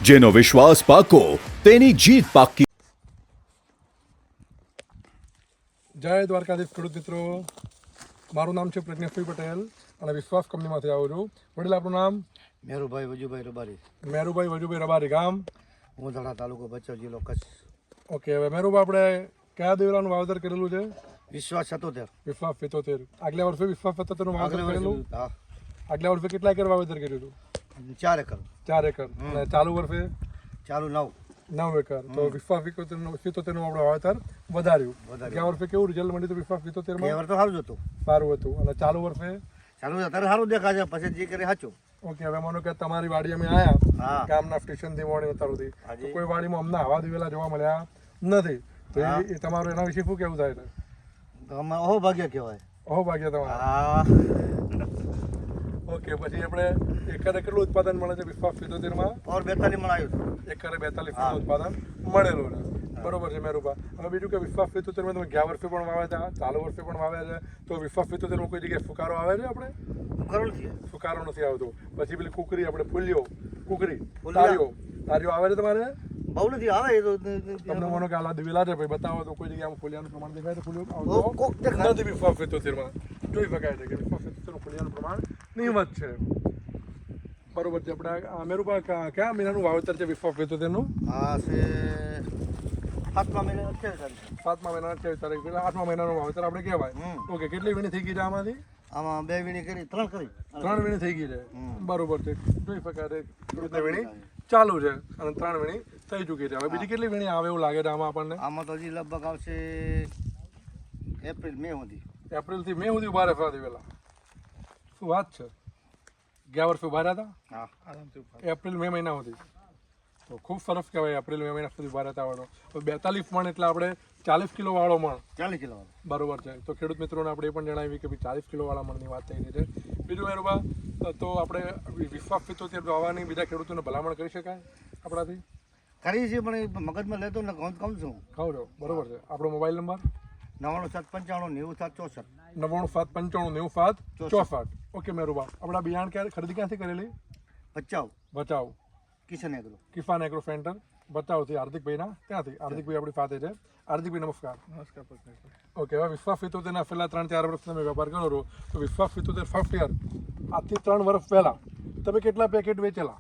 જેનો વિશ્વાસ પાકો તેની જીત પાકી. જય દ્વારકાધીશ ખેડૂત મિત્રો, મારું નામ છે પ્રજ્ઞેશભાઈ પટેલ અને વિશ્વાસ કંપનીમાંથી આવું છું. વડીલ, આપણું નામ? મેરુભાઈ વજુભાઈ રબારી. મેરુભાઈ વજુભાઈ રબારી, ગામ? ઉંધાડા તાલુકો ભચાઉ જિલ્લો કચ્છ. ઓકે, હવે મેરુભાઈ આપણે કયા દિવેલાનું વાવેતર કરેલું છે? વિશ્વાસ 77. વિશ્વાસ 77. આગલા વર્ષે વિશ્વાસ 77નું વાવેતર કરેલું? હા. આગલા વર્ષે કેટલા એકર વાવેતર કર્યું હતું? 4 એકર. 4 એકર. અને ચાલુ વર્ષે? ચાલુ 9. 9 એકર. તો વિશ્વાસ 77નું આપણે વાવેતર વધાર્યું. ગયા વર્ષે કેવું રિઝલ્ટ મળ્યું હતું વિશ્વાસ 77માં? એ વર્ષ તો સારું જ હતું. સારું હતું. અને ચાલુ વર્ષે? ચાલુ અત્યારે સારું દેખાય છે, પછી જે કરે સાચું. ઓકે, હવે માનો કે તમારી વાડી અમે આવ્યા હા. ગામના સ્ટેશનથી મોડી અત્યાર સુધી, હાજી. તો કોઈ વાડીમાં અમને આવા દિવેલા જોવા મળ્યા નથી, તો એ તમારું એના વિશે શું કેવું થાય છે? તો આમાં અહો ભાગ્ય કહેવાય. અહો ભાગ્ય તમારા. હા. ઓકે, પછી આપણે એકરે કેટલું ઉત્પાદન મળે છે વિશ્વાસ 77માં? ઓર 42 મણ આવ્યું હતું. એકરે 42 મણ ઉત્પાદન મળેલું છે. બરોબર છે મેરુભા. હવે બીજું કે વિશ્વાસ 77માં તમે ગયા વર્ષે પણ વાવ્યા હતા, ચાલુ વર્ષે પણ વાવ્યા છે, તો વિશ્વાસ 77માં કોઈ જગ્યાએ ફુકારો આવે છે? આપણે કરોડ છે. ફુકારો નથી આવતો. પછી પેલી કુકરી, આપણે ફૂલ્યો કુકરી, ફૂલિયા. તારીઓ આવે છે તમારે? બહુ નથી આવે એ તો. તમને માનો કે આલા દિવેલા છે ભાઈ, બતાવો તો કોઈ જગ્યાએ આમ ફૂલિયાનું પ્રમાણ દેખાય તો? ફૂલિયો કોક દેખાય. નથી વિશ્વાસ 77માં જોઈ શકાય છે કે વિશ્વાસ 77 ફૂલિયાનું પ્રમાણ નિયમિત છે. બરોબર છે. આપણે મેરુભા કયા મહિનાનું વાવેતર છે વિશ્વાસ 77નું? હા છે 7મા મહિના 28 તારીખ. 7મા મહિનાના 28 તારીખ, એટલે 8મા મહિનાનું વાવેતર આપણે કહેવાય. ઓકે, કેટલી વીણી થઈ ગઈ છે આમાંથી? આમાં 2 વીણી કરી, 3 કરી. 3 વીણી થઈ ગઈ છે. બરોબર છે. જોઈ શકાય છે ખેડૂતને વીણી ચાલુ છે અને 3 વીણી થઈ ચૂકી છે. હવે બીજી કેટલી વીણી આવે એવું લાગે છે આમાં આપણને? આમાં તો હજી લગભગ આવશે એપ્રિલ મે સુધી. એપ્રિલથી મે સુધી ઉભા રહેવા દિવેલા. શું વાત છે! ગયા વર્ષે ઉભા રહ્યા હતા? હા. આરામથી ઉભા. એપ્રિલ મે મહિના સુધી, તો ખૂબ સરસ કહેવાય. એપ્રિલ મે મહિના સુધી ઉભા રહેતા વાળો. તો 42 મણ એટલે આપણે 40 કિલો વાળો મણ. 40 કિલો. બરોબર છે. તો ખેડૂત મિત્રોને આપણે એ પણ જણાવી કે ભાઈ 40 કિલો વાળા મણની વાત થઈ રહી છે. બીજું મેરુભા, તો આપણે વિશ્વાસ 77 વાવવાની બીજા ખેડૂતોને ભલામણ કરી શકાય આપણાથી? કરી છે પણ એ મગજમાં લેતો ને કહું છું. ખાવ છો. બરોબર છે. આપણો મોબાઈલ નંબર? 9795 97 9795 97 ઓકે મેરુભા. આપણા બિયારણ ખરીદી ક્યાંથી કરેલી? ભચાઉ કિશન એગ્રો. કિસાન એગ્રો સેન્ટર ભચાઉથી હાર્દિકભાઈના ત્યાંથી. હાર્દિકભાઈ આપણી સાથે છે. હાર્દિકભાઈ નમસ્કાર. નમસ્કાર. ઓકે, હવે વિશ્વાસ 77ના છેલ્લા 3-4 વર્ષ તમે વેપાર કરો છો, તો વિશ્વાસ 77 ફર્સ્ટ યર આજથી 3 વર્ષ પહેલાં તમે કેટલા પેકેટ વેચેલા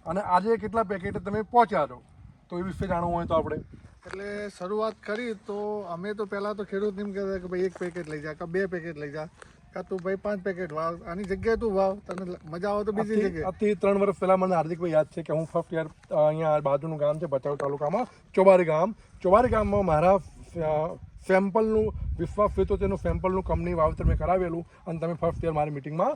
અને આજે કેટલા પેકેટ તમે પહોંચ્યા છો, તો એ વિશે જાણવું હોય તો આપણે? એટલે શરૂઆત કરી તો અમે તો પહેલાં તો ખેડૂત એમ કહેતા કે ભાઈ 1 પેકેટ લઈ જા, કે 2 પેકેટ લઈ જા, કાં તું ભાઈ 5 પેકેટ વાવ, આની જગ્યાએ તું વાવ, તને મજા આવે તો બીજી જગ્યાએ. આજથી 3 વર્ષ પહેલાં મને હાર્દિકભાઈ યાદ છે કે હું ફર્સ્ટ યર અહીંયા બાજુનું ગામ છે ભચાઉ તાલુકામાં ચોબારી ગામમાં મારા સેમ્પલનું વિશ્વાસ 77નું સેમ્પલનું કંપની વાવેતર મેં કરાવેલું અને તમે ફર્સ્ટ યર મારી મિટિંગમાં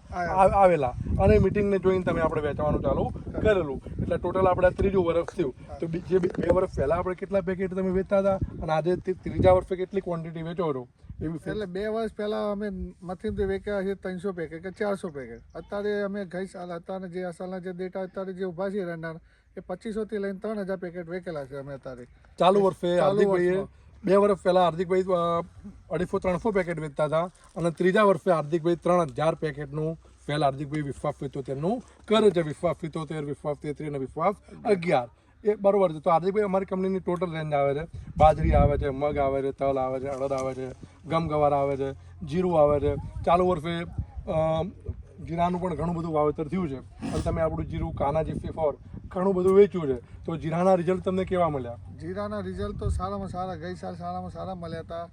આવેલા અને મિટિંગને જોઈને તમે આપણે વેચવાનું ચાલુ કરેલું. એટલે ટોટલ આપણે 3જું વર્ષ થયું. તો જે 2 વર્ષ પહેલાં આપણે કેટલા પેકેટ તમે વેચતા હતા અને આજે 3જા વર્ષે કેટલી ક્વોન્ટિટી વેચો છો? એટલે 2 વર્ષ પહેલાં અમે મથીમથી વેચ્યા છે 300 પેકેટ કે 400 પેકેટ. અત્યારે અમે ગઈ સાલ હતા અને જે આ સાલના જે ડેટા અત્યારે જે ઊભા છે રેન્ડર, એ 2500થી લઈને 3000 પેકેટ વેચેલા છે અમે અત્યારે. ચાલુ વર્ષે હાર્દિકભાઈએ 2 વર્ષ પહેલાં હાર્દિકભાઈ 250-300 પેકેટ વેચતા હતા અને 3જા વર્ષે હાર્દિકભાઈ 3000 પેકેટનું પહેલાં હાર્દિકભાઈ વિશ્વાસ 77નું કરે છે. વિશ્વાસ 77, વિશ્વાસ 33 અને વિશ્વાસ 11 એ બરોબર છે. તો હાર્દિકભાઈ અમારી કંપનીની ટોટલ રેન્જ આવે છે. બાજરી આવે છે, મગ આવે છે, તલ આવે છે, અડદ આવે છે, ગમગવાર આવે છે, જીરું આવે છે. ચાલુ વર્ષે જીરાનું પણ ઘણું બધું વાવેતર થયું છે અને તમે આપણું જીરું કાનાજી 4 ઘણું બધું વેચ્યું છે. તો જીરાના રિઝલ્ટ તમને કેવા મળ્યા? જીરાના રિઝલ્ટ તો સારામાં સારા, ગઈ સાલ સારામાં સારા મળ્યા હતા.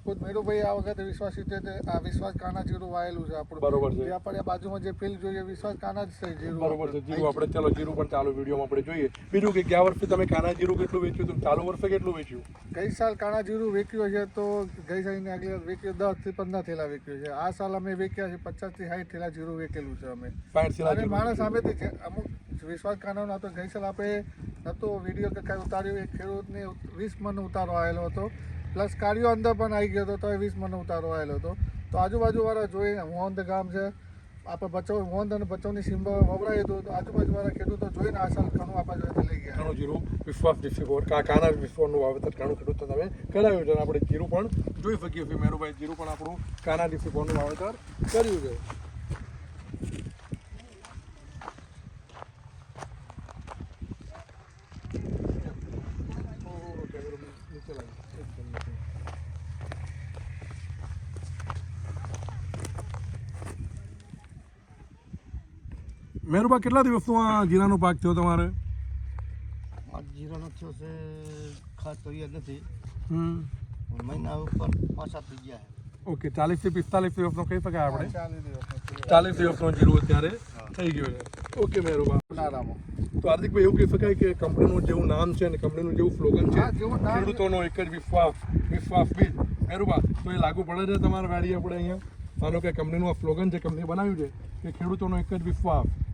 ખુદ મેરુભાઈ આ વખતે વિશ્વાસ 77 આ વિશ્વાસ કાના જીરું વાયેલું છે આપણું. બરોબર છે. જે આપણે બાજુમાં જે ફિલ્ડ જોઈએ વિશ્વાસ કાના જ છે જીરું. બરોબર છે. જીરું આપણે ચાલો જીરું પણ ચાલુ વિડીયોમાં આપણે જોઈએ. બીજું કે ગયા વર્ષે તમે કાના જીરું કેટલું વેચ્યું હતું, ચાલુ વર્ષે કેટલું વેચ્યું? ગઈ સાલ કાણા જીરું વેચ્યું છે તો ગઈ સાલની આગલી વેચ્યું 10 થી 15 થેલા વેચ્યું છે. આ સાલ અમે વેચ્યા છે 50 થી 60 થેલા જીરું વેચેલું છે અમે. 60 થેલા અને માણસ સામેથી છે અમુક વિશ્વાસ કાનાનો હતો. ગઈ સાલ આપણે નહોતો વિડીયો કે કાંઈ ઉતાર્યું, એક ખેડૂતને 20 મણ ઉતારો આવેલો હતો, પ્લસ કાર્યો અંદર પણ આવી ગયો હતો તો 20 મણ ઉતારો આવેલો હતો. તો આજુબાજુવાળા જોઈને મોહન ગામ છે આપણે ભચાઉ, મોહન અને ભચાઉની સીમા વવડાયું હતું, તો આજુબાજુવાળા ખેડૂતો જોઈને આ સાલ ઘણું આપણા જોડે લઈ ગયા. ઘણું જીરું વિશ્વાસ 84 કાના વિશ્વનું વાવેતર ઘણું ખેડૂતો તમે કરાવ્યું છે અને આપણે જીરું પણ જોઈ શકીએ છીએ. મેરુભાઈ જીરું પણ આપણું કાના 84નું વાવેતર કર્યું છે. મેરુબા કેટલા દિવસનો આ જીરાનો પાક થયો તમારે? આ જીરાનો થયો છે ખાસ તો યાદ નથી, હમ મહિના ઉપર 5-7 થઈ ગયા છે. ઓકે, 40 થી 45 દિવસનો કહી શકાય આપણે. 40 દિવસનો 40 દિવસનો જીરું અત્યારે થઈ ગયો છે. ઓકે મેરુબા, ઉનાળામાં. તો હાર્દિકભાઈ એવું કહી શકાય કે કંપનીનું જેવું નામ છે અને કંપનીનું જેવું સ્લોગન છે, હા, જેવું નામ. ખેડૂતોનો એક જ વિશ્વાસ બીજ. મેરુબા, તો એ લાગુ પડે છે તમારા વાડી આપણે અહીંયા? માનો કે કંપનીનું આ સ્લોગન છે, કંપની બનાવ્યું છે કે ખેડૂતોનો એક જ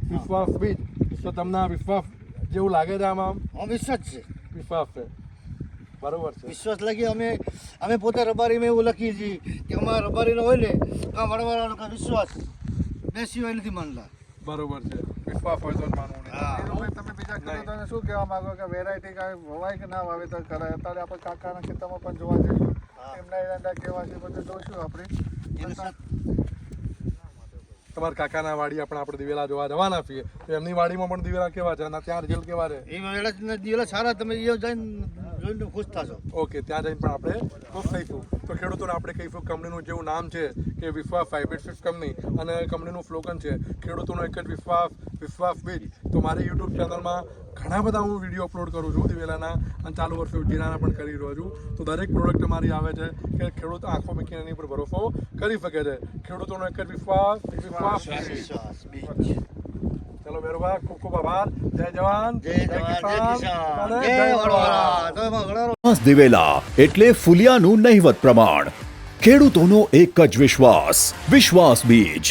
વિશ્વાસ બીજ, તો તમને આ વિશ્વાસ જેવું લાગે છે આમાં? હા, વિશ્વાસ છે, વિશ્વાસ છે, બરોબર છે. વિશ્વાસ લાગી. અમે પોતે રબારીમાં એવું લખીએ છીએ કે અમારા રબારીનો હોય ને કાં વડવાળાનો કાં વિશ્વાસ બેસી હોય નથી માનતા. બરોબર છે, વિશ્વાસ હોય તો જ માનવું નહીં. હા. ધીરુભાઈ, તમે બીજા ખેડૂતોને શું કહેવા માંગો કે વેરાયટી કાંઈ વવાય કે ના વાવેતર કરાય? અત્યારે આપણે કાકાના ખેતરમાં પણ જોવા જઈશું, એમના એરંડા કેવા છે બધું જોઈશું આપણે. એની સાથે તમારા કાકાના વાડી આપણે દિવેલા જોવા જવાના છીએ, તો એમની વાડીમાં પણ દિવેલા કેવા છે અને ત્યાં રિઝલ્ટ કેવા છે? એ વેળા દિવસ સારા, તમે એ જઈને જોઈને ખુશ થશો. ઓકે, ત્યાં જઈને પણ આપણે ખુશ થઈશું. તો ખેડૂતોને આપણે કહીશું કંપનીનું જેવું નામ છે કે વિશ્વાસ હાઇબ્રિડ સીડ્સ કંપની, અને કંપનીનું સ્લોગન છે ખેડૂતોનો એક જ વિશ્વાસ બીજ. તો મારી યુટ્યુબ ચેનલમાં ઘણા બધા હું વિડીયો અપલોડ કરું છું દિવેલાના, અને ચાલુ વર્ષે જીરાના પણ કરી રહ્યો છું. તો દરેક પ્રોડક્ટ મારી આવે છે કે ખેડૂત આંખો મૂકીને એની પર ભરોસો કરી શકે છે. ખેડૂતોનો એક જ વિશ્વાસ વિશ્વાસ બીજ. ચલો મેરુબા, ખૂબ ખૂબ આભાર. જય જવાન, જય જવાન, જય કિસાન, અને જય વડવાળા. તમે વડવાળા. વિશ્વાસ દિવેલા એટલે ફુલિયાનું નહિવત પ્રમાણ. ખેડૂતોનો એક જ વિશ્વાસ બીજ.